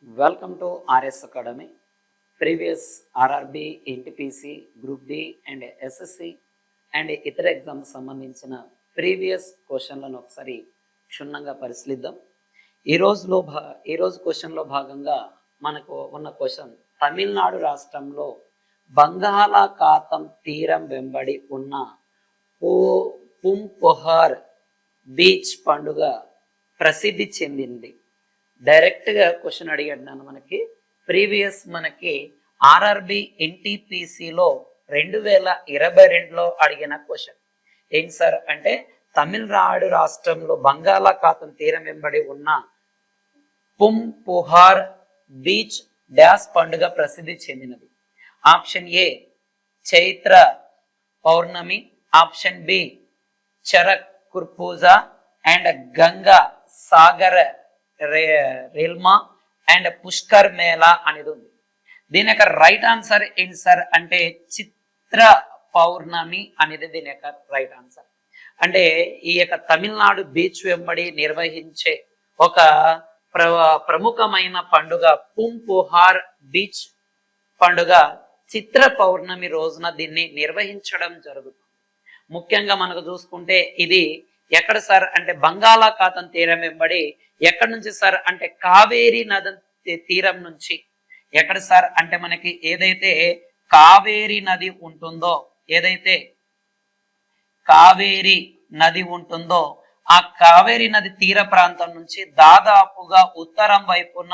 Welcome to RS Academy. Previous RRB, NTPC, Group D and SSC and ఇతర exams సంబంధించిన previous క్వశ్చన్లను ఒకసారి క్షుణ్ణంగా పరిశీలిద్దాం. ఈరోజు క్వశ్చన్లో భాగంగా మనకు ఉన్న క్వశ్చన్, తమిళనాడు రాష్ట్రంలో బంగాళాఖాతం తీరం వెంబడి ఉన్న పుంపుహార్ బీచ్ పండుగ ప్రసిద్ధి చెందింది. డైరెక్ట్గా క్వశ్చన్ అడిగాడు మనకి. ప్రీవియస్ మనకి ఆర్ఆర్బి ఎన్టీపీసీలో 2022లో అడిగిన క్వశ్చన్ ఏంటి సార్ అంటే, తమిళనాడు రాష్ట్రంలో బంగాళాఖాతం తీరం వెంబడి ఉన్న పుంపుహార్ బీచ్ డ్యాష్ పండుగ ప్రసిద్ధి చెందినది. Option A Chaitra Pournami, option B Charak కుర్పూజ అండ్ గంగా సాగర్ రేల్మా అండ్ పుష్కర్ మేళా అనేది ఉంది. దీని యొక్క రైట్ ఆన్సర్ ఏంటి సార్ అంటే చిత్ర పౌర్ణమి అనేది దీని యొక్క రైట్ ఆన్సర్. అంటే ఈ యొక్క తమిళనాడు బీచ్ వెంబడి నిర్వహించే ఒక ప్రముఖమైన పండుగ పుంపుహార్ బీచ్ పండుగ చిత్ర పౌర్ణమి రోజున దీన్ని నిర్వహించడం జరుగుతుంది. ముఖ్యంగా మనకు చూసుకుంటే ఇది ఎక్కడ సార్ అంటే బంగాళాఖాతం తీరం వెంబడి ఎక్కడి నుంచి సార్ అంటే కావేరీ నది తీరం నుంచి. ఎక్కడ సార్ అంటే మనకి ఏదైతే కావేరీ నది ఉంటుందో, ఏదైతే కావేరీ నది ఉంటుందో ఆ కావేరీ నది తీర ప్రాంతం నుంచి దాదాపుగా ఉత్తరం వైపున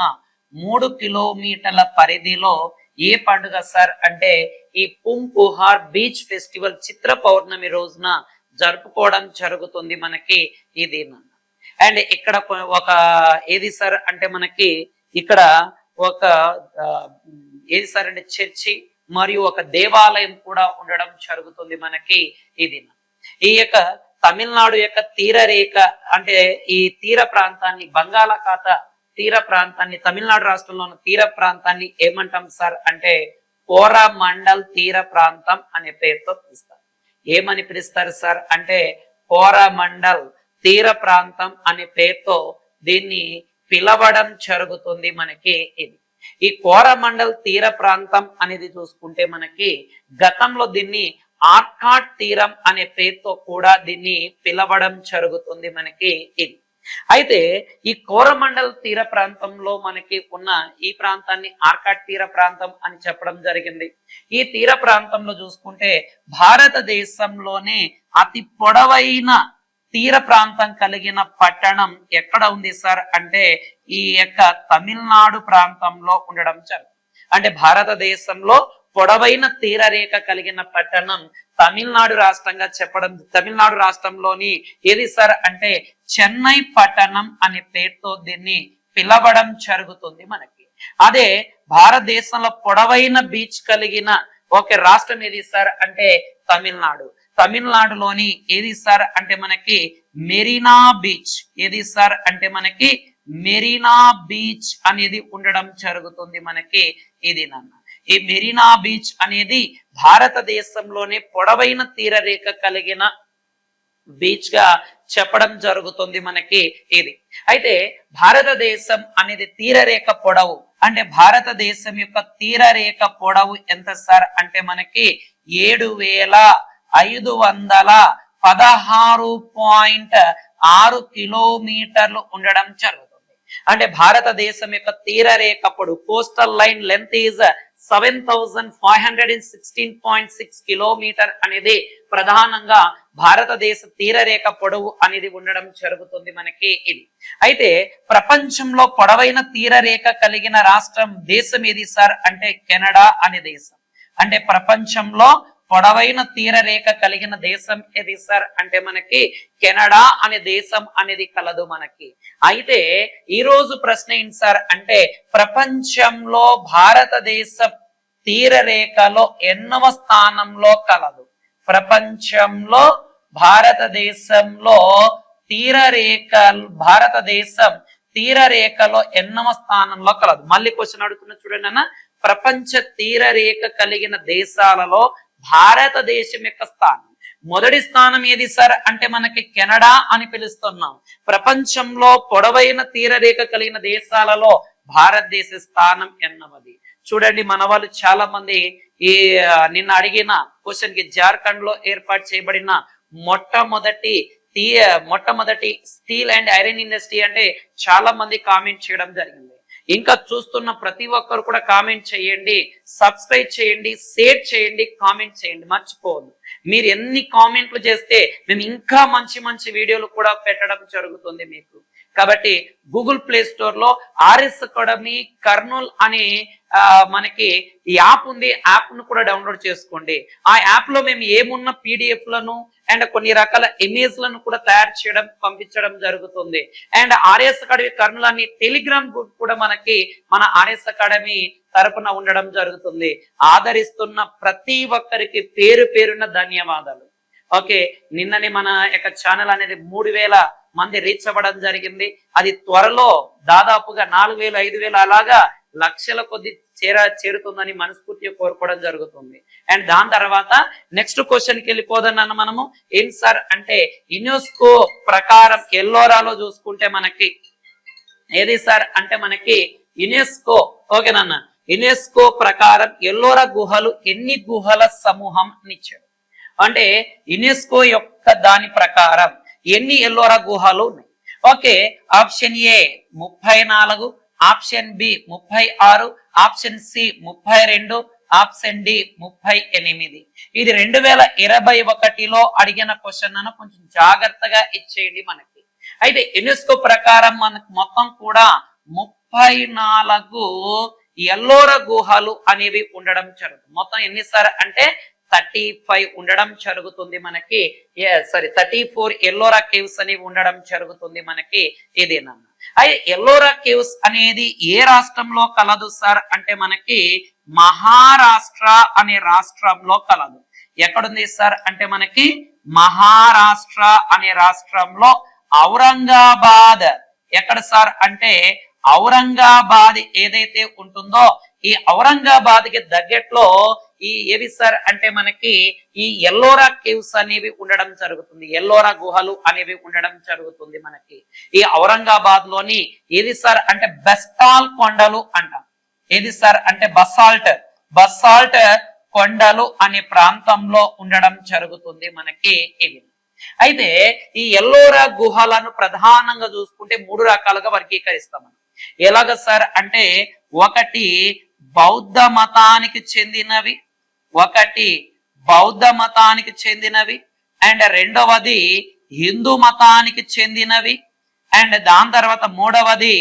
3 కిలోమీటర్ల పరిధిలో ఏ పండుగ సార్ అంటే ఈ పుంపుహార్ బీచ్ ఫెస్టివల్ చిత్ర పౌర్ణమి రోజున జరుపుకోవడం జరుగుతుంది మనకి ఇది. అండ్ ఇక్కడ ఒక ఏది సార్ అంటే మనకి ఇక్కడ ఒక ఏది సార్ అంటే చర్చి మరియు ఒక దేవాలయం కూడా ఉండడం జరుగుతుంది మనకి ఇది. ఈ యొక్క తమిళనాడు యొక్క తీరరేఖ అంటే ఈ తీర ప్రాంతాన్ని, బంగాళాఖాత తీర ప్రాంతాన్ని, తమిళనాడు రాష్ట్రంలో ఉన్న తీర ప్రాంతాన్ని ఏమంటాం సార్ అంటే కోరమండల్ తీర ప్రాంతం అనే పేరుతో పిలుస్తారు. ఏమని పిలుస్తారు సార్ అంటే కోరమండల్ తీర ప్రాంతం అనే పేరుతో దీన్ని పిలవడం జరుగుతుంది మనకి ఇది. ఈ కోరమండల్ తీర ప్రాంతం అనేది చూసుకుంటే మనకి గతంలో దీన్ని ఆర్కాట్ తీరం అనే పేరుతో కూడా దీన్ని పిలవడం జరుగుతుంది మనకి ఇది. అయితే ఈ కోరమండల్ తీర ప్రాంతంలో మనకి ఉన్న ఈ ప్రాంతాన్ని ఆర్కాట్ తీర ప్రాంతం అని చెప్పడం జరిగింది. ఈ తీర ప్రాంతంలో చూసుకుంటే భారతదేశంలోనే అతి పొడవైన తీర ప్రాంతం కలిగిన పట్టణం ఎక్కడ ఉంది సార్ అంటే ఈ యొక్క తమిళనాడు ప్రాంతంలో ఉండడం జరుగుతుంది. అంటే భారతదేశంలో పొడవైన తీరరేఖ కలిగిన పట్టణం తమిళనాడు రాష్ట్రంగా చెప్పడం, తమిళనాడు రాష్ట్రంలోని ఏది సార్ అంటే చెన్నై పట్టణం అనే పేరుతో దీన్ని పిలవడం జరుగుతుంది మనకి. అదే భారతదేశంలో పొడవైన బీచ్ కలిగిన ఒక రాష్ట్రం ఏది సార్ అంటే తమిళనాడు. తమిళనాడులోని ఏది సార్ అంటే మనకి మెరీనా బీచ్, ఏది సార్ అంటే మనకి మెరీనా బీచ్ అనేది ఉండడం జరుగుతుంది మనకి ఇది నాన్న. ఈ మెరీనా బీచ్ అనేది భారతదేశంలోనే పొడవైన తీరరేఖ కలిగిన బీచ్ గా చెప్పడం జరుగుతుంది మనకి ఇది. అయితే భారతదేశం అనేది తీరరేఖ పొడవు అంటే భారతదేశం యొక్క తీరరేఖ పొడవు ఎంత సార్ అంటే మనకి 7,516.6 కిలోమీటర్లు ఉండడం జరుగుతుంది. అంటే భారతదేశం యొక్క తీరరేఖ పొడవు, coastal line length is 7,516.6 kilometre అనేది ప్రధానంగా భారతదేశ తీరరేఖ పొడవు అనేది ఉండడం జరుగుతుంది మనకి ఇది. అయితే ప్రపంచంలో పొడవైన తీరరేఖ కలిగిన రాష్ట్రం దేశం ఏది సార్ అంటే కెనడా అనే దేశం. అంటే ప్రపంచంలో పొడవైన తీరరేఖ కలిగిన దేశం ఏది సార్ అంటే మనకి కెనడా అనే దేశం అనేది కలదు మనకి. అయితే ఈ రోజు ప్రశ్న ఏంటి సార్ అంటే ప్రపంచంలో భారతదేశం తీరరేఖలో ఎన్నవ స్థానంలో కలదు? ప్రపంచంలో భారతదేశంలో భారతదేశం తీరరేఖలో ఎన్నవ స్థానంలో కలదు? మళ్ళీ క్వశ్చన్ అడుగుతున్నా చూడండి అన్న. ప్రపంచ తీరరేఖ కలిగిన దేశాలలో భారతదేశం యొక్క స్థానం మొదటి స్థానం ఏది సార్ అంటే మనకి కెనడా అని పిలుస్తున్నాం. ప్రపంచంలో పొడవైన తీరరేఖ కలిగిన దేశాలలో భారతదేశ స్థానం ఎన్నవది? చూడండి, మన వాళ్ళు చాలా మంది ఈ నిన్న అడిగిన క్వశ్చన్ కి జార్ఖండ్ లో ఏర్పాటు చేయబడిన మొట్టమొదటి స్టీల్ అండ్ ఐరన్ ఇండస్ట్రీ అంటే చాలా మంది కామెంట్ చేయడం జరిగింది. ఇంకా చూస్తున్న ప్రతి ఒక్కరు కూడా కామెంట్ చేయండి, సబ్స్క్రైబ్ చేయండి, షేర్ చేయండి, కామెంట్ చేయండి, మర్చిపోవద్దు. మీరు ఎన్ని కామెంట్లు చేస్తే మేము ఇంకా మంచి మంచి వీడియోలు కూడా పెట్టడం జరుగుతుంది మీకు. కాబట్టి గూగుల్ ప్లే స్టోర్ లో ఆర్ఎస్ అకాడమీ కర్నూల్ అనే మనకి యాప్ ఉంది. యాప్ ను కూడా డౌన్లోడ్ చేసుకోండి. ఆ యాప్ లో మేము ఏమున్న పీడిఎఫ్ లను అండ్ కొన్ని రకాల ఇమేజ్ లను కూడా తయారు చేయడం పంపించడం జరుగుతుంది. అండ్ ఆర్ఎస్ అకాడమీ కర్నూల్ అని టెలిగ్రామ్ గ్రూప్ కూడా మనకి మన ఆర్ఎస్ అకాడమీ తరపున ఉండడం జరుగుతుంది. ఆదరిస్తున్న ప్రతి ఒక్కరికి పేరు పేరున ధన్యవాదాలు. ఓకే, నిన్ననే మన యొక్క ఛానల్ అనేది 3000 మంది రీచ్ అవ్వడం జరిగింది. అది త్వరలో దాదాపుగా 4000, 5000 అలాగా లక్షల కొద్ది చేరుతుందని మనస్ఫూర్తిగా కోరుకోవడం జరుగుతుంది. అండ్ దాని తర్వాత నెక్స్ట్ క్వశ్చన్ కి వెళ్ళిపోదన్నాను మనము. ఏం సార్ అంటే యునెస్కో ప్రకారం ఎల్లోరాలో చూసుకుంటే మనకి ఏది సార్ అంటే మనకి యునెస్కో, ఓకేనన్న, యునెస్కో ప్రకారం ఎల్లోరా గుహలు ఎన్ని గుహల సమూహం ఇచ్చాడు అంటే యునెస్కో యొక్క దాని ప్రకారం ఎన్ని ఎల్లోరా గుహలు ఉన్నాయి? Okay, option A 34, option B 36, option C 32, option D 38. ఇది 2021లో అడిగిన క్వశ్చన్ అన్న కొంచెం జాగ్రత్తగా ఇచ్చేయండి మనకి. అయితే యునెస్కో ప్రకారం మనకు మొత్తం కూడా 34 ఎల్లోరా గుహలు అనేవి ఉండడం జరుగుతుంది. మొత్తం ఎన్ని సార్ అంటే 35 ఉండడం జరుగుతుంది మనకి. 34 ఎల్లోరా కేవ్స్ అనేవి ఉండడం జరుగుతుంది మనకి. ఇదేనన్న. అయితే ఎల్లోరా కేవ్స్ అనేది ఏ రాష్ట్రంలో కలదు సార్ అంటే మనకి మహారాష్ట్ర అనే రాష్ట్రంలో కలదు. ఎక్కడుంది సార్ అంటే మనకి మహారాష్ట్ర అనే రాష్ట్రంలో ఔరంగాబాద్. ఎక్కడ సార్ అంటే ఔరంగాబాద్ ఏదైతే ఉంటుందో ఈ ఔరంగాబాద్ కి దగ్గరలో ఈ ఏవి సార్ అంటే మనకి ఈ ఎల్లోరా కేవ్స్ అనేవి ఉండడం జరుగుతుంది. ఎల్లోరా గుహలు అనేవి ఉండడం జరుగుతుంది మనకి ఈ ఔరంగాబాద్ లోని. ఏది సార్ అంటే బెస్టాల్ కొండలు అంటాం. ఏది సార్ అంటే బసాల్ట్ కొండలు అనే ప్రాంతంలో ఉండడం జరుగుతుంది మనకి ఇది. అయితే ఈ ఎల్లోరా గుహలను ప్రధానంగా చూసుకుంటే 3 రకాలుగా వర్గీకరిస్తాం మనం. ఎలాగ సార్ అంటే ఒకటి బౌద్ధ మతానికి చెందినవి, అండ్ రెండవది హిందూ మతానికి చెందినవి, అండ్ దాని తర్వాత మూడవది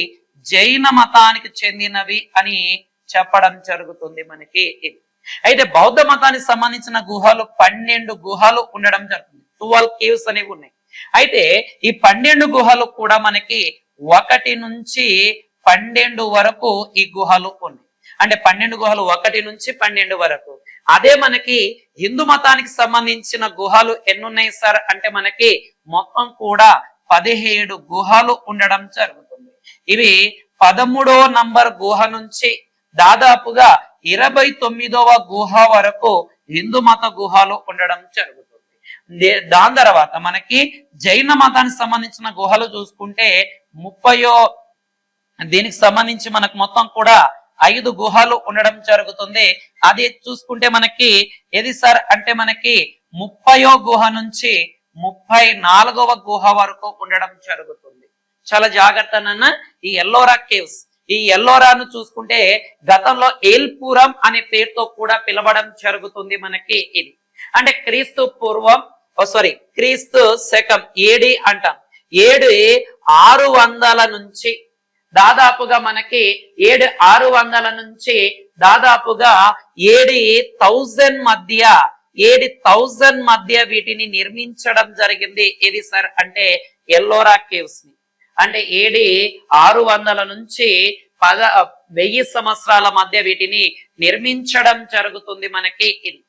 జైన మతానికి చెందినవి అని చెప్పడం జరుగుతుంది మనకి ఇది. అయితే బౌద్ధ మతానికి సంబంధించిన గుహలు 12 గుహలు ఉండడం జరుగుతుంది. 12 కేవ్స్ అనేవి ఉన్నాయి. అయితే ఈ 12 గుహలు కూడా మనకి 1 నుంచి 12 వరకు ఈ గుహలు ఉన్నాయి. అంటే 12 గుహలు 1 నుంచి 12 వరకు. అదే మనకి హిందూ మతానికి సంబంధించిన గుహలు ఎన్ని ఉన్నాయి సార్ అంటే మనకి మొత్తం కూడా 17 గుహలు ఉండడం జరుగుతుంది. ఇవి 13వ నంబర్ గుహ నుంచి దాదాపుగా 29వ గుహ వరకు హిందూ మత గుహలు ఉండడం జరుగుతుంది. దాని తర్వాత మనకి జైన మతానికి సంబంధించిన గుహలు చూసుకుంటే 30వ దీనికి సంబంధించి మనకు మొత్తం కూడా 5 గుహలు ఉండడం జరుగుతుంది. అది చూసుకుంటే మనకి ఏది సార్ అంటే మనకి 30వ గుహ నుంచి 34వ గుహ వరకు ఉండడం జరుగుతుంది. చాలా జాగ్రత్త నాన్న. ఈ ఎల్లోరా కేవ్స్, ఈ ఎల్లోరాను చూసుకుంటే గతంలో ఏల్పురం అనే పేరుతో కూడా పిలవడం జరుగుతుంది మనకి ఇది. అంటే క్రీస్తు శకం ఏడి అంటాం. 600 నుంచి దాదాపుగా మనకి 600 నుంచి దాదాపుగా 7000 మధ్య వీటిని నిర్మించడం జరిగింది. ఏది సార్ అంటే ఎల్లోరా కేవ్స్ ని. అంటే 600 నుంచి 1000 సంవత్సరాల మధ్య వీటిని నిర్మించడం జరుగుతుంది మనకి ఇది.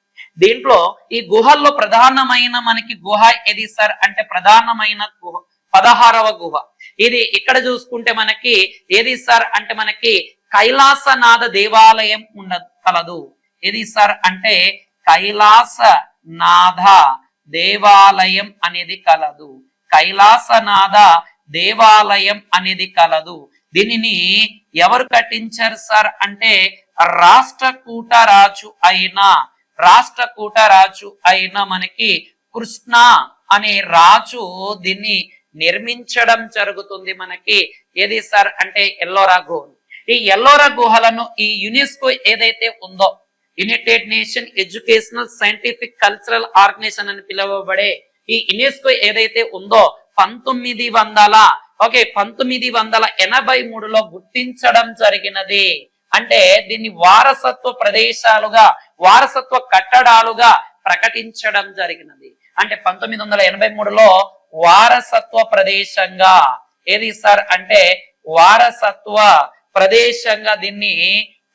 దీంట్లో ఈ గుహల్లో ప్రధానమైన మనకి గుహ ఏది సార్ అంటే ప్రధానమైన గుహ 16వ గుహ. ఇది ఇక్కడ చూసుకుంటే మనకి ఏది సార్ అంటే మనకి కైలాసనాథ దేవాలయం కలదు. ఏది సార్ అంటే కైలాసనాథ దేవాలయం అనేది కలదు. కైలాసనాథ దేవాలయం అనేది కలదు. దీనిని ఎవరు కట్టించారు సార్ అంటే రాష్ట్రకూట రాజు అయిన మనకి కృష్ణ అనే రాజు దీన్ని నిర్మించడం జరుగుతుంది మనకి. ఏది సార్ అంటే ఎల్లోరా గుహలు. ఈ ఎల్లోరా గుహలను ఈ యునెస్కో ఏదైతే ఉందో united nation educational scientific cultural organisation అని పిలువబడే ఈ యునెస్కో ఏదైతే ఉందో 1983లో గుర్తించడం జరిగినది. అంటే దీన్ని వారసత్వ ప్రదేశాలుగా వారసత్వ కట్టడాలుగా ప్రకటించడం జరిగినది. అంటే 1983లో వారసత్వ ప్రదేశంగా ఏది సార్ అంటే వారసత్వ ప్రదేశంగా దీన్ని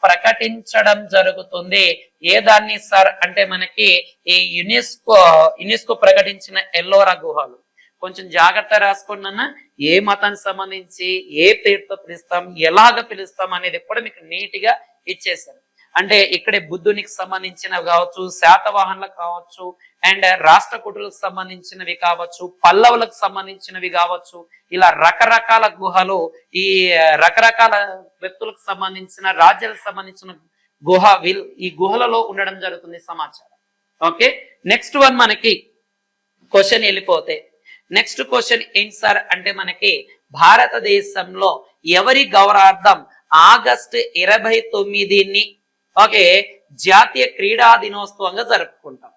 ప్రకటించడం జరుగుతుంది. ఏదాన్ని సార్ అంటే మనకి ఈ యునెస్కో ప్రకటించిన ఎల్లోరా గుహలు. కొంచెం జాగ్రత్త రాసుకోండి అన్న. ఏ మతానికి సంబంధించి ఏ పేరుతో పిలుస్తాం, ఎలాగ పిలుస్తాం అనేది కూడా మీకు నీట్ గా ఇచ్చేసారు. అంటే ఇక్కడే బుద్ధునికి సంబంధించినవి కావచ్చు, శాతవాహనులకు కావచ్చు, అండ్ రాష్ట్రకూటులకు సంబంధించినవి కావచ్చు, పల్లవులకు సంబంధించినవి కావచ్చు, ఇలా రకరకాల గుహలు ఈ రకరకాల వ్యక్తులకు సంబంధించిన రాజ్యాలకు సంబంధించిన ఈ గుహలలో ఉండడం జరుగుతుంది సమాచారం. ఓకే, నెక్స్ట్ వన్ మనకి క్వశ్చన్ వెళ్ళిపోతే నెక్స్ట్ క్వశ్చన్ ఏంటి సార్ అంటే మనకి భారతదేశంలో ఎవరి గౌరవార్థం ఆగస్టు 29ని జాతీయ క్రీడా దినోత్సవంగా జరుపుకుంటాం.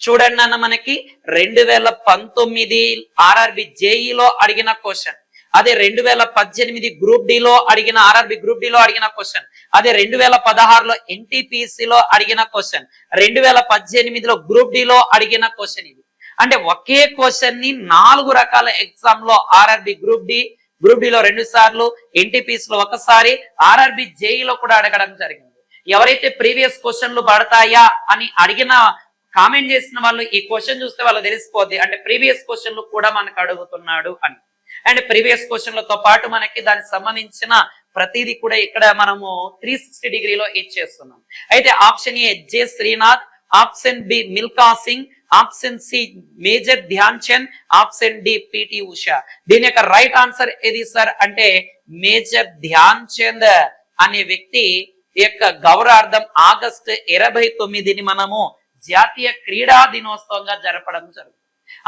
చూడండి అన్న, మనకి 2019 ఆర్ఆర్బి జేఈలో అడిగిన క్వశ్చన్, అదే 2018 గ్రూప్ డి లో అడిగిన ఆర్ఆర్బి గ్రూప్ డి లో అడిగిన క్వశ్చన్, అదే 2016లో ఎన్టీపీసీలో అడిగిన క్వశ్చన్, 2018లో గ్రూప్ డి లో అడిగిన క్వశ్చన్. ఇది అంటే ఒకే క్వశ్చన్ ని 4 రకాల ఎగ్జామ్ లో ఆర్ఆర్బి గ్రూప్ డి లో 2 సార్లు, ఎన్టీపీసీలో 1 సారి, ఆర్ఆర్బి జేఈలో కూడా అడగడం జరిగింది. ఎవరైతే ప్రీవియస్ క్వశ్చన్లు పడతాయా అని అడిగిన కామెంట్ చేసిన వాళ్ళు ఈ క్వశ్చన్ చూస్తే వాళ్ళు తెలిసిపోద్ది అంటే ప్రీవియస్ క్వశ్చన్లు కూడా మనకు అడుగుతున్నాడు అని. అండ్ ప్రీవియస్ క్వశ్చన్లతో పాటు మనకి దానికి సంబంధించిన ప్రతిదీ కూడా ఇక్కడ మనము 360 డిగ్రీలో ఇచ్చేస్తున్నాం. అయితే option A J Srinath, option B Milkha Singh, option C major Dhyan Chand, option D PT Usha. దీని యొక్క రైట్ ఆన్సర్ ఏది సార్ అంటే మేజర్ ధ్యాన్ చంద్ అనే వ్యక్తి యొక్క గౌరవార్థం ఆగస్టు 29ని మనము జాతీయ క్రీడా దినోత్సవంగా జరపడం జరుగుతుంది.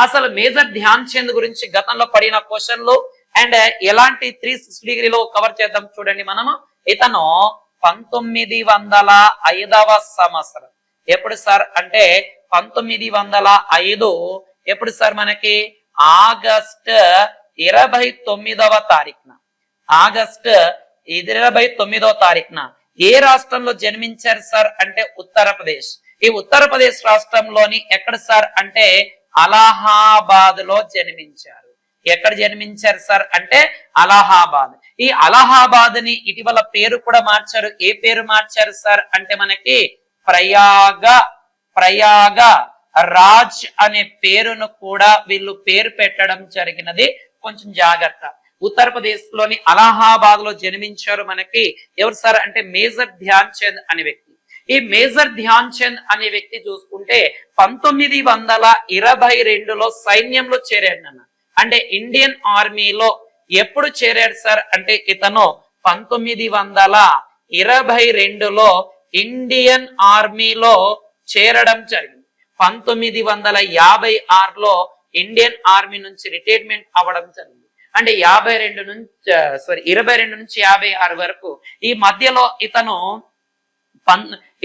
అసలు మేజర్ ధ్యాన్ చంద్ గురించి గతంలో పడిన క్వశ్చన్లు అండ్ ఎలాంటి 360 డిగ్రీలో కవర్ చేద్దాం చూడండి. మనము ఇతను 1905వ సంవత్సరం ఎప్పుడు సార్ అంటే 1905 ఎప్పుడు సార్ మనకి ఆగస్టు 29వ తారీఖున ఆగస్టు 29వ తారీఖున ఏ రాష్ట్రంలో జన్మించారు సార్ అంటే ఉత్తరప్రదేశ్. ఈ ఉత్తరప్రదేశ్ రాష్ట్రంలోని ఎక్కడ సార్ అంటే అలహాబాద్ లో జన్మించారు. ఎక్కడ జన్మించారు సార్ అంటే అలహాబాద్. ఈ అలహాబాద్ ని ఇటీవల పేరు కూడా మార్చారు. ఏ పేరు మార్చారు సార్ అంటే మనకి ప్రయాగ రాజ్ అనే పేరును కూడా వీళ్ళు పేరు పెట్టడం జరిగినది. కొంచెం జాగ్రత్త. ఉత్తరప్రదేశ్ లోని అలహాబాద్ లో జన్మించారు మనకి ఎవరు సార్ అంటే మేజర్ ధ్యాన్ చంద్ అనే వ్యక్తి. ఈ మేజర్ ధ్యాన్ చంద్ అనే వ్యక్తి చూసుకుంటే 1922లో సైన్యంలో చేరాడు అన్న. అంటే ఇండియన్ ఆర్మీలో ఎప్పుడు చేరాడు సార్ అంటే ఇతను 1922లో ఇండియన్ ఆర్మీలో చేరడం జరిగింది. 1956లో ఇండియన్ ఆర్మీ నుంచి రిటైర్మెంట్ అవ్వడం జరిగింది. అంటే 22 నుంచి 56 వరకు ఈ మధ్యలో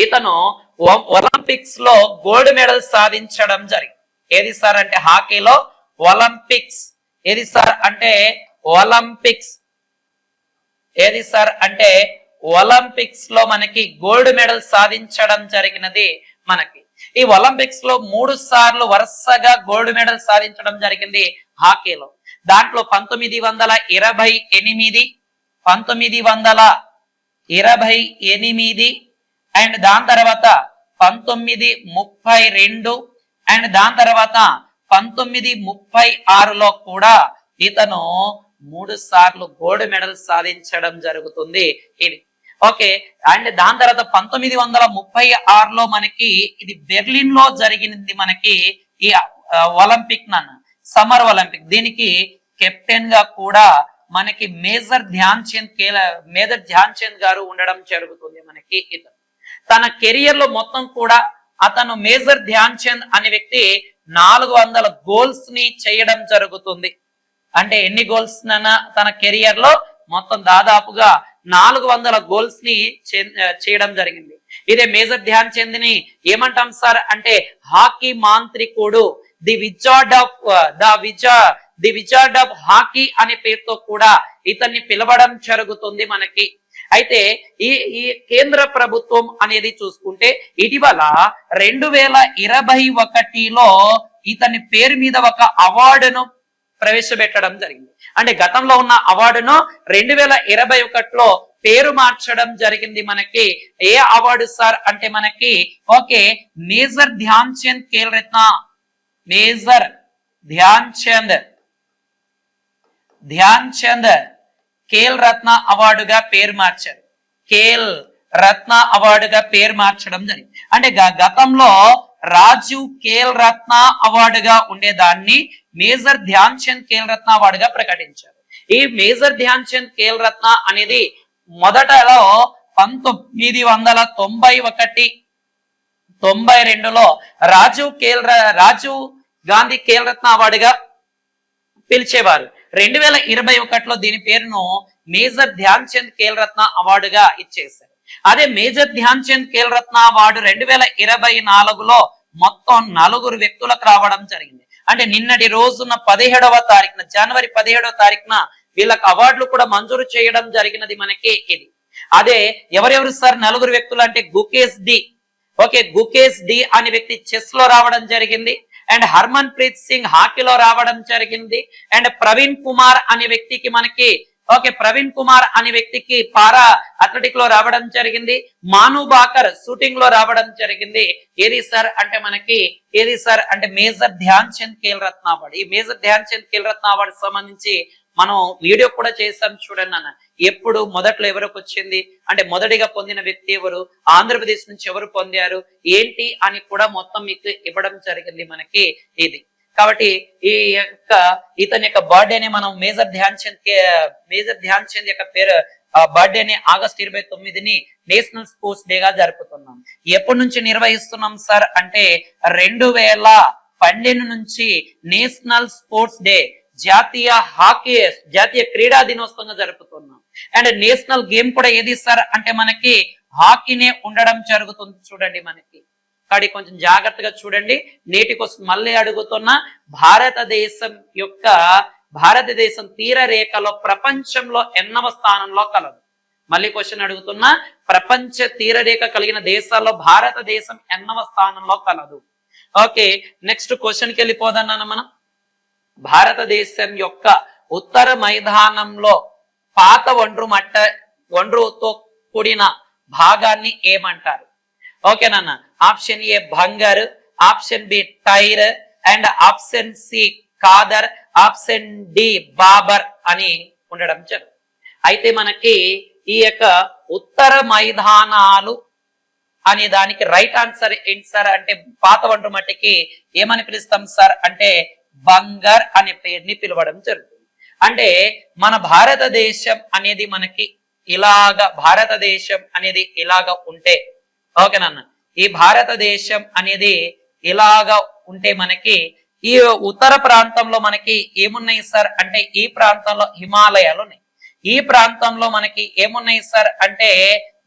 ఇతను ఒలింపిక్స్ లో గోల్డ్ మెడల్ సాధించడం జరిగింది. ఏది సార్ అంటే హాకీలో ఒలింపిక్స్. ఏది సార్ అంటే ఒలింపిక్స్. ఏది సార్ అంటే ఒలింపిక్స్ లో మనకి గోల్డ్ మెడల్ సాధించడం జరిగినది మనకి. ఈ ఒలింపిక్స్ లో 3 సార్లు వరుసగా గోల్డ్ మెడల్ సాధించడం జరిగింది హాకీలో. దాంట్లో 1928 అండ్ దాని తర్వాత 1932 అండ్ దాని తర్వాత 1936లో కూడా ఇతను 3 సార్లు గోల్డ్ మెడల్ సాధించడం జరుగుతుంది. ఇది ఓకే. అండ్ దాని తర్వాత 1936లో మనకి ఇది బెర్లిన్ లో జరిగింది మనకి ఈ ఒలింపిక్ సమ్మర్ ఒలింపిక్. దీనికి కెప్టెన్ గా కూడా మనకి మేజర్ ధ్యాన్ చంద్ గారు ఉండడం జరుగుతుంది. మనకి ఇతను తన కెరియర్ లో మొత్తం కూడా అతను మేజర్ ధ్యాన్ చంద్ అనే వ్యక్తి 400 గోల్స్ ని చేయడం జరుగుతుంది. అంటే ఎన్ని గోల్స్ తన కెరియర్ లో మొత్తం దాదాపుగా 400 గోల్స్ ని చేయడం జరిగింది. ఇదే మేజర్ ధ్యాన్ చంద్ ని ఏమంటాం సార్ అంటే హాకీ మాంత్రికుడు, ది విజార్డ్ ఆఫ్ హాకీ అనే పేరుతో కూడా ఇతన్ని పిలవడం జరుగుతుంది మనకి. అయితే ఈ కేంద్ర ప్రభుత్వం అనేది చూసుకుంటే ఇటీవల 2021లో ఇతని పేరు మీద ఒక అవార్డును ప్రవేశపెట్టడం జరిగింది. అంటే గతంలో ఉన్న అవార్డును 2021లో పేరు మార్చడం జరిగింది. మనకి ఏ అవార్డు సార్ అంటే మనకి okay major Dhyan Chand Khel Ratna, major Dhyan Chand Khel Ratna అవార్డుగా పేరు మార్చారు. ఖేల్ రత్న అవార్డుగా పేరు మార్చడం జరిగింది. అంటే గతంలో రాజీవ్ ఖేల్ రత్న అవార్డుగా ఉండేదాన్ని మేజర్ ధ్యాన్ చంద్ ఖేల్ రత్న అవార్డుగా ప్రకటించారు. ఈ మేజర్ ధ్యాన్ చంద్ ఖేల్ రత్న అనేది మొదటలో 1991-92లో రాజీవ్ గాంధీ ఖేల్ రత్న అవార్డుగా పిలిచేవారు. 2021లో దీని పేరును మేజర్ ధ్యాన్ చంద్ ఖేల్ రత్న అవార్డుగా ఇచ్చేశారు. అదే మేజర్ ధ్యాన్ చంద్ ఖేల్ రత్న అవార్డు 2024లో మొత్తం 4 వ్యక్తులకు రావడం జరిగింది. అంటే నిన్నటి రోజున 17వ తారీఖున జనవరి 17వ తారీఖున వీళ్ళకి అవార్డులు కూడా మంజూరు చేయడం జరిగినది మనకి ఇది. అదే ఎవరెవరు సార్ 4 వ్యక్తులు అంటే గుకేష్ డి అనే వ్యక్తి చెస్ లో రావడం జరిగింది. అండ్ హర్మన్ ప్రీత్ సింగ్ హాకీలో రావడం జరిగింది. అండ్ ప్రవీణ్ కుమార్ అనే వ్యక్తికి మనకి పారా అథ్లెటిక్ లో రావడం జరిగింది. మాను బాకర్ షూటింగ్ లో రావడం జరిగింది. ఏది సార్ అంటే మేజర్ ధ్యాన్ చంద్ ఖేల్ రత్న అవార్డు. ఈ మేజర్ ధ్యాన్ చంద్ ఖేల్ రత్న అవార్డు సంబంధించి మనం వీడియో కూడా చేసాం చూడండి అన్న. ఎప్పుడు మొదట్లో ఎవరికి వచ్చింది అంటే మొదటిగా పొందిన వ్యక్తి ఎవరు, ఆంధ్రప్రదేశ్ నుంచి ఎవరు పొందారు ఏంటి అని కూడా మొత్తం మీకు ఇవ్వడం జరిగింది మనకి ఇది. కాబట్టి ఇతని యొక్క బర్త్డేని మనం మేజర్ ధ్యాన్ చంద్ యొక్క పేరు బర్త్డేని ఆగస్టు 29ని నేషనల్ స్పోర్ట్స్ డే గా జరుపుతున్నాం. ఎప్పటి నుంచి నిర్వహిస్తున్నాం సార్ అంటే 2012 నుంచి నేషనల్ స్పోర్ట్స్ డే జాతీయ క్రీడా దినోత్సవంగా జరుపుతున్నాం. అండ్ నేషనల్ గేమ్ కూడా ఏది సార్ అంటే మనకి హాకీనే ఉండడం జరుగుతుంది. చూడండి మనకి కాబట్టి కొంచెం జాగ్రత్తగా చూడండి. నేటి కోసం మళ్ళీ అడుగుతున్నా, భారతదేశం తీర రేఖలో ప్రపంచంలో ఎన్నవ స్థానంలో కలదు? మళ్ళీ క్వశ్చన్ అడుగుతున్నా, ప్రపంచ తీర రేఖ కలిగిన దేశాల్లో భారతదేశం ఎన్నవ స్థానంలో కలదు? ఓకే నెక్స్ట్ క్వశ్చన్కి వెళ్ళిపోదన్నా మనం. భారతదేశం యొక్క ఉత్తర మైదానంలో పాత ఒండ్రుతో కూడిన భాగాన్ని ఏమంటారు? ఓకేనన్న. Option A Bangar, option B Terai and option C Khadar, option D Bhabar అని ఉండడం జరుగుతుంది. అయితే మనకి ఈ యొక్క ఉత్తర మైదానాలు అనే దానికి రైట్ ఆన్సర్ ఏంటి సార్ అంటే పాత ఒండ్రు మట్టికి ఏమని పిలుస్తాం సార్ అంటే బంగర్ అనే పేరుని పిలవడం జరుగుతుంది. అంటే మన భారతదేశం అనేది మనకి ఇలాగా ఉంటే ఓకేనన్న, ఈ భారతదేశం అనేది ఇలాగా ఉంటే మనకి ఈ ఉత్తర ప్రాంతంలో మనకి ఏమున్నాయి సార్ అంటే ఈ ప్రాంతంలో హిమాలయాలు ఉన్నాయి. ఈ ప్రాంతంలో మనకి ఏమున్నాయి సార్ అంటే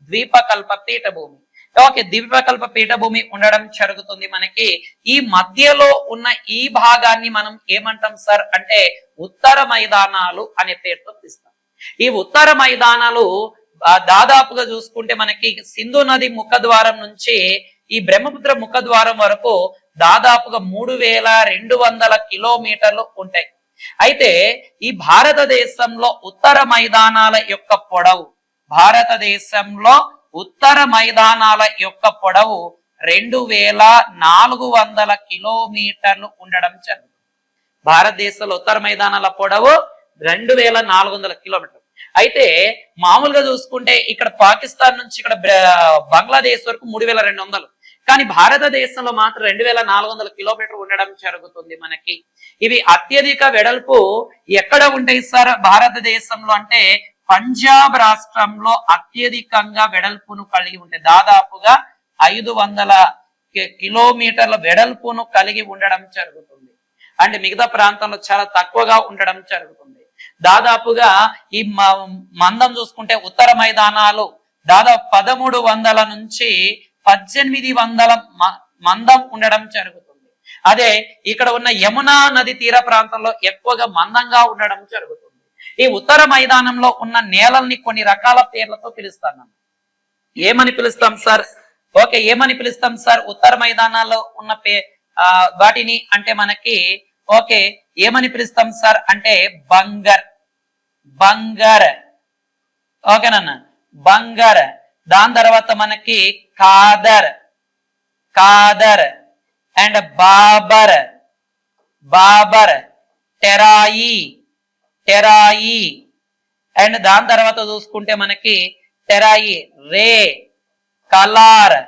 ద్వీపకల్ప పీఠభూమి. ఓకే ద్వీపకల్ప పీఠభూమి ఉండడం జరుగుతుంది మనకి. ఈ మధ్యలో ఉన్న ఈ భాగాన్ని మనం ఏమంటాం సార్ అంటే ఉత్తర మైదానాలు అనే పేరుతో పిలుస్తాం. ఈ ఉత్తర మైదానాలు దాదాపుగా చూసుకుంటే మనకి సింధు నది ముఖద్వారం నుంచి ఈ బ్రహ్మపుత్ర ముఖద్వారం వరకు దాదాపుగా 3200 కిలోమీటర్లు ఉంటాయి. అయితే ఈ భారతదేశంలో ఉత్తర మైదానాల యొక్క పొడవు 2400 కిలోమీటర్లు ఉండడం జరుగుతుంది. భారతదేశంలో ఉత్తర మైదానాల పొడవు 2400 కిలోమీటర్లు. అయితే మామూలుగా చూసుకుంటే ఇక్కడ పాకిస్తాన్ నుంచి ఇక్కడ బంగ్లాదేశ్ వరకు 3200, కానీ భారతదేశంలో మాత్రం 2400 కిలోమీటర్ ఉండడం జరుగుతుంది మనకి. ఇవి అత్యధిక వెడల్పు ఎక్కడ ఉంటాయి సార్ భారతదేశంలో అంటే పంజాబ్ రాష్ట్రంలో అత్యధికంగా వెడల్పును కలిగి ఉంటాయి. దాదాపుగా 500 కిలోమీటర్ల వెడల్పును కలిగి ఉండడం జరుగుతుంది. అంటే మిగతా ప్రాంతంలో చాలా తక్కువగా ఉండడం జరుగుతుంది. దాదాపుగా ఈ మందం చూసుకుంటే ఉత్తర మైదానాలు దాదాపు 1300 నుంచి 1800 మందం ఉండడం జరుగుతుంది. అదే ఇక్కడ ఉన్న యమునా నది తీర ప్రాంతంలో ఎక్కువగా మందంగా ఉండడం జరుగుతుంది. ఈ ఉత్తర మైదానంలో ఉన్న నేలల్ని కొన్ని రకాల పేర్లతో పిలుస్తాను. ఏమని పిలుస్తాం సార్? ఓకే, ఏమని పిలుస్తాం సార్ ఉత్తర మైదానాల్లో ఉన్న వాటిని అంటే మనకి ఓకే ఏమని పిలుస్తాం సార్ అంటే బంగర్, బంగర్, ఓకేనన్నా బంగర్. దాని తర్వాత మనకి ఖాదర్, ఖాదర్ అండ్ బాబర్, బాబర్, టెరాయి, టెరాయి అండ్ దాని తర్వాత చూసుకుంటే మనకి టెరాయి, రే, కలార్,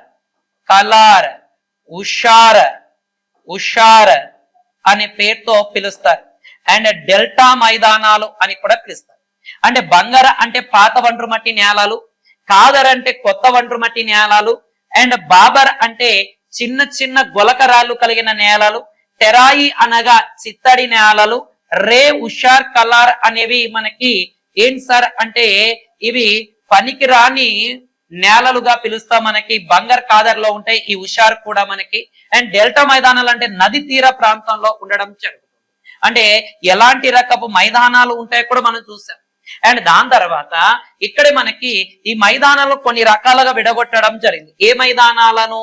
కలార్, ఉషార్, ఉషార్ అనే పేరుతో పిలుస్తారు. అండ్ డెల్టా మైదానాలు అని కూడా పిలుస్తారు. అంటే బంగార అంటే పాత ఒండ్రు మట్టి నేలలు, ఖాదర్ అంటే కొత్త ఒండ్రు మట్టి నేలలు, అండ్ బాబర్ అంటే చిన్న చిన్న గొలకరాళ్ళు కలిగిన నేలలు, టెరాయి అనగా చిత్తడి నేలలు, రే, ఉషార్, కలార్ అనేవి మనకి ఏంటి సార్ అంటే ఇవి పనికిరాని నేలలుగా పిలుస్తా మనకి బంగర్ ఖాదర్ లో ఉంటాయి. ఈ ఉషార్ కూడా మనకి. అండ్ డెల్టా మైదానాలు అంటే నది తీర ప్రాంతంలో ఉండడం జరుగుతుంది. అంటే ఎలాంటి రకపు మైదానాలు ఉంటాయో కూడా మనం చూసాం. అండ్ దాని తర్వాత ఇక్కడ మనకి ఈ మైదానాలు కొన్ని రకాలుగా విడగొట్టడం జరిగింది. ఏ మైదానాలను?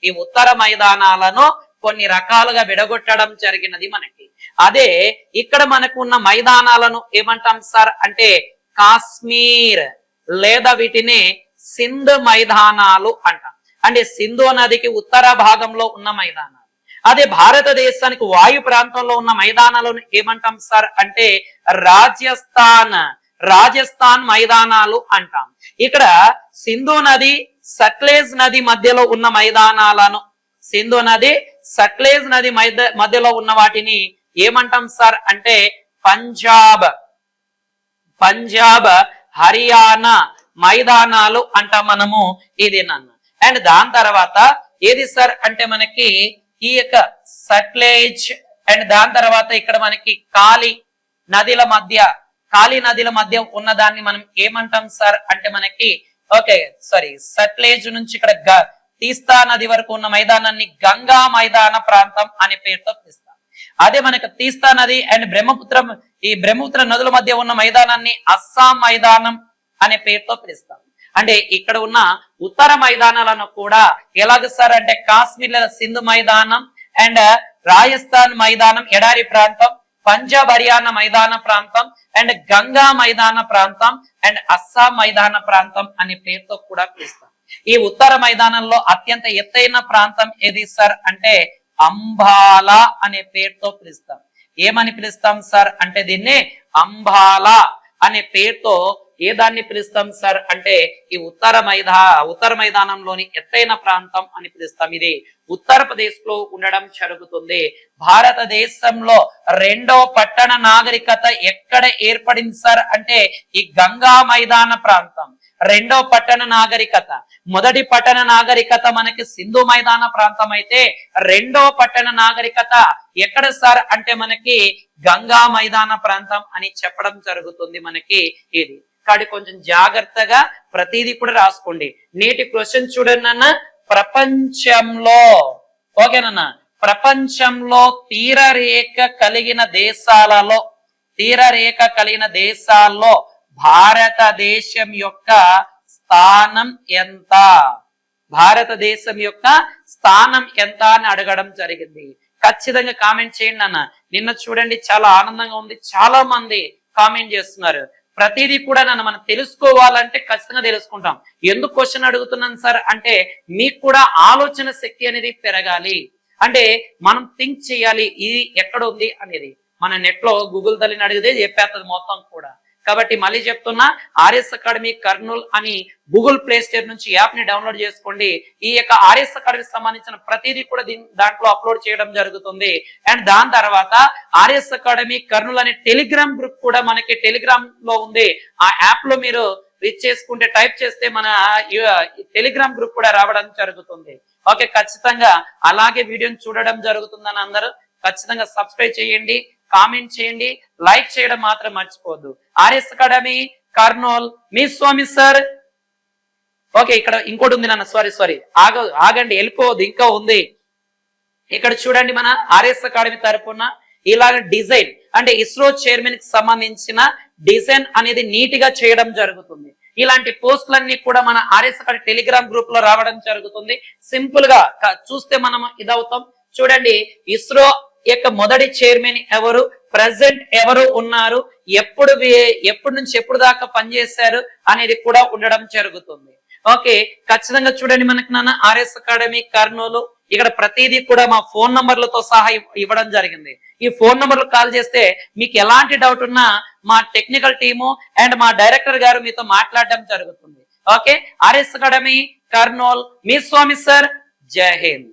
ఈ ఉత్తర మైదానాలను కొన్ని రకాలుగా విడగొట్టడం జరిగినది మనకి. అదే ఇక్కడ మనకు ఉన్న మైదానాలను ఏమంటాం సార్ అంటే కాశ్మీర్ లేదా వీటిని సింధ్ మైదానాలు అంటాం. అంటే సింధు నదికి ఉత్తర భాగంలో ఉన్న మైదానాలు. అదే భారతదేశానికి వాయు ప్రాంతంలో ఉన్న మైదానాలను ఏమంటాం సార్ అంటే రాజస్థాన్, రాజస్థాన్ మైదానాలు అంటాం. ఇక్కడ సింధు నది సట్లెజ్ నది మధ్యలో ఉన్న మైదానాలను, సింధు నది సట్లెజ్ నది మధ్యలో ఉన్న వాటిని ఏమంటాం సార్ అంటే పంజాబ్, పంజాబ్, హర్యానా మైదానాలు అంటాం మనము. ఇది నన్ను. అండ్ దాని తర్వాత ఏది సార్ అంటే మనకి ఈ యొక్క సట్లెజ్ అండ్ దాని తర్వాత ఇక్కడ మనకి కాళీ నదిల మధ్య, కాళీ నదిల మధ్య ఉన్నదాన్ని మనం ఏమంటాం సార్ అంటే మనకి ఓకే సారీ సట్లెజ్ నుంచి ఇక్కడ తీస్తా నది వరకు ఉన్న మైదానాన్ని గంగా మైదాన ప్రాంతం అనే పేరుతో పిలుస్తాం. అదే మనకి తీస్తా నది అండ్ బ్రహ్మపుత్ర నదుల మధ్య ఉన్న మైదానాన్ని అస్సాం మైదానం అనే పేరుతో పిలుస్తాం. అంటే ఇక్కడ ఉన్న ఉత్తర మైదానాలను కూడా ఎలాగ సార్ అంటే కాశ్మీర్ లేదా సింధు మైదానం అండ్ రాజస్థాన్ మైదానం ఎడారి ప్రాంతం, పంజాబ్ హర్యానా మైదాన ప్రాంతం అండ్ గంగా మైదాన ప్రాంతం అండ్ అస్సాం మైదాన ప్రాంతం అనే పేరుతో కూడా పిలుస్తాం. ఈ ఉత్తర మైదానంలో అత్యంత ఎత్తైన ప్రాంతం ఏది సార్ అంటే అంబాలా అనే పేరుతో పిలుస్తాం. ఏమని పిలుస్తాం సార్ అంటే దీన్ని అంబాలా అనే పేరుతో ఏ దాన్ని పిలుస్తాం సార్ అంటే ఈ ఉత్తర మైదానంలోని ఎత్తైన ప్రాంతం అని పిలుస్తాం. ఇది ఉత్తరప్రదేశ్ లో ఉండడం జరుగుతుంది. భారతదేశంలో రెండో పట్టణ నాగరికత ఎక్కడ ఏర్పడింది సార్ అంటే ఈ గంగా మైదాన ప్రాంతం. రెండో పట్టణ నాగరికత, మొదటి పట్టణ నాగరికత మనకి సింధు మైదాన ప్రాంతం అయితే రెండో పట్టణ నాగరికత ఎక్కడ సార్ అంటే మనకి గంగా మైదాన ప్రాంతం అని చెప్పడం జరుగుతుంది మనకి. ఇది కాబట్టి కొంచెం జాగ్రత్తగా ప్రతిదీ కూడా రాసుకోండి. నేటి క్వశ్చన్ చూడండి అన్న, ప్రపంచంలో ఓకేనన్నా ప్రపంచంలో తీరరేఖ కలిగిన దేశాల్లో భారతదేశం యొక్క స్థానం ఎంత? భారతదేశం యొక్క స్థానం ఎంత అని అడగడం జరిగింది. ఖచ్చితంగా కామెంట్ చేయండి అన్న. నిన్న చూడండి చాలా ఆనందంగా ఉంది, చాలా మంది కామెంట్ చేస్తున్నారు. ప్రతిదీ కూడా నన్ను మనం తెలుసుకోవాలంటే ఖచ్చితంగా తెలుసుకుంటాం. ఎందుకు క్వశ్చన్ అడుగుతున్నాను సార్ అంటే మీకు కూడా ఆలోచన శక్తి అనేది పెరగాలి. అంటే మనం థింక్ చేయాలి ఇది ఎక్కడ ఉంది అనేది. మన నెట్ లో గూగుల్ తల్లిని అడిగితే చెప్పేస్తుంది మొత్తం కూడా. కాబట్టి మళ్ళీ చెప్తున్నా, ఆర్ఎస్ అకాడమీ కర్నూల్ అని గూగుల్ ప్లే స్టోర్ నుంచి యాప్ ని డౌన్లోడ్ చేసుకోండి. ఈ యొక్క ఆర్ఎస్ అకాడమీకి సంబంధించిన ప్రతిదీ కూడా దాంట్లో అప్లోడ్ చేయడం జరుగుతుంది. అండ్ దాని తర్వాత ఆర్ఎస్ అకాడమీ కర్నూల్ అనే టెలిగ్రామ్ గ్రూప్ కూడా మనకి టెలిగ్రామ్ లో ఉంది. ఆ యాప్ లో మీరు రీచ్ చేసుకుంటే, టైప్ చేస్తే మన టెలిగ్రామ్ గ్రూప్ కూడా రావడం జరుగుతుంది. ఓకే, ఖచ్చితంగా అలాగే వీడియోని చూడడం జరుగుతుందని అందరూ ఖచ్చితంగా సబ్స్క్రైబ్ చేయండి, కామెంట్ చేయండి, లైక్ చేయడం మాత్రం మర్చిపోవద్దు. ఆర్ఎస్ అకాడమీ కర్నూల్, మీ స్వామి సార్. ఓకే, ఇక్కడ ఇంకోటి ఉంది నాన్న, సారీ ఆగండి, వెళ్ళిపోవద్దు, ఇంకా ఉంది. ఇక్కడ చూడండి, మన ఆర్ఎస్ అకాడమీ తరపున ఇలాగ డిజైన్ అంటే ఇస్రో చైర్మన్ కి సంబంధించిన డిజైన్ అనేది నీట్ గా చేయడం జరుగుతుంది. ఇలాంటి పోస్టులన్నీ కూడా మన ఆర్ఎస్ అకాడమీ టెలిగ్రామ్ గ్రూప్ లో రావడం జరుగుతుంది. సింపుల్ గా చూస్తే మనం ఇదవుతాం. చూడండి, ఇస్రో యొక్క మొదటి చైర్మన్ ఎవరు, ప్రెసిడెంట్ ఎవరు ఉన్నారు, ఎప్పుడు నుంచి ఎప్పుడు దాకా పనిచేశారు అనేది కూడా ఉండడం జరుగుతుంది. ఓకే, ఖచ్చితంగా చూడండి, మనకి నాన్న ఆర్ఎస్ అకాడమీ కర్నూలు ఇక్కడ ప్రతిదీ కూడా మా ఫోన్ నంబర్లతో సహా ఇవ్వడం జరిగింది. ఈ ఫోన్ నంబర్లు కాల్ చేస్తే మీకు ఎలాంటి డౌట్ ఉన్నా మా టెక్నికల్ టీము అండ్ మా డైరెక్టర్ గారు మీతో మాట్లాడడం జరుగుతుంది. ఓకే, ఆర్ఎస్ అకాడమీ కర్నూల్, మీ స్వామి సార్. జై హింద్.